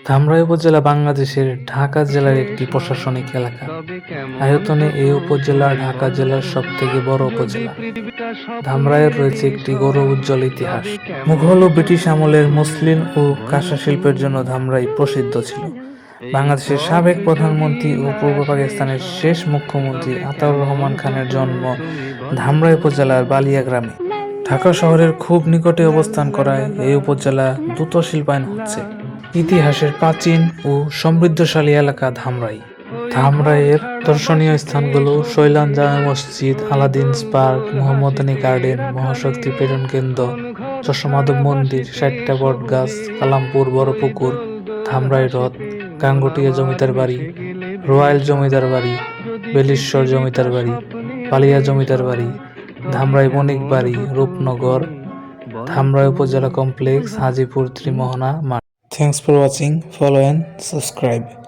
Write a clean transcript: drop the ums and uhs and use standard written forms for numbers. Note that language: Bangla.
ধামরাই উপজেলা বাংলাদেশের ঢাকা জেলার একটি প্রশাসনিক এলাকা। আয়তনে এই উপজেলা ঢাকা জেলার সবথেকে বড় উপজেলা। ধামরাইয়ের রয়েছে একটি গৌরবোজ্জ্বল ইতিহাস। মুঘল ও ব্রিটিশ আমলের মসলিন ও কাঁসা শিল্পের জন্য ধামরাই প্রসিদ্ধ ছিল। বাংলাদেশের সাবেক প্রধানমন্ত্রী ও পূর্ব পাকিস্তানের শেষ মুখ্যমন্ত্রী আতাউর রহমান খানের জন্ম ধামরাই উপজেলার বালিয়া গ্রামে। ঢাকা শহরের খুব নিকটে অবস্থান করায় এই উপজেলা দ্রুত শিল্পায়ন হচ্ছে। ইতিহাসের প্রাচীন ও সমৃদ্ধশালী এলাকা ধামরাই। ধামরাইয়ের দর্শনীয় স্থানগুলো শৈলান জামে মসজিদ, আলাদিনস পার্ক, মোহাম্মদানী গার্ডেন, মহাশক্তি প্রেরণ কেন্দ্র, চশমাধব মন্দির, 60টা বট গাছ, কালামপুর বড় পুকুর, ধামরাই হ্রদ, গাঙ্গুটিয়া জমিদার বাড়ি, রয়্যাল জমিদার বাড়ি, বেলেশ্বর জমিদার বাড়ি, বালিয়া জমিদার বাড়ি, ধামরাই বণিক বাড়ি, রূপনগর, ধামরাই উপজেলা কমপ্লেক্স, হাজিপুর ত্রিমোহনা মাঠ। Thanks for watching. Follow and subscribe.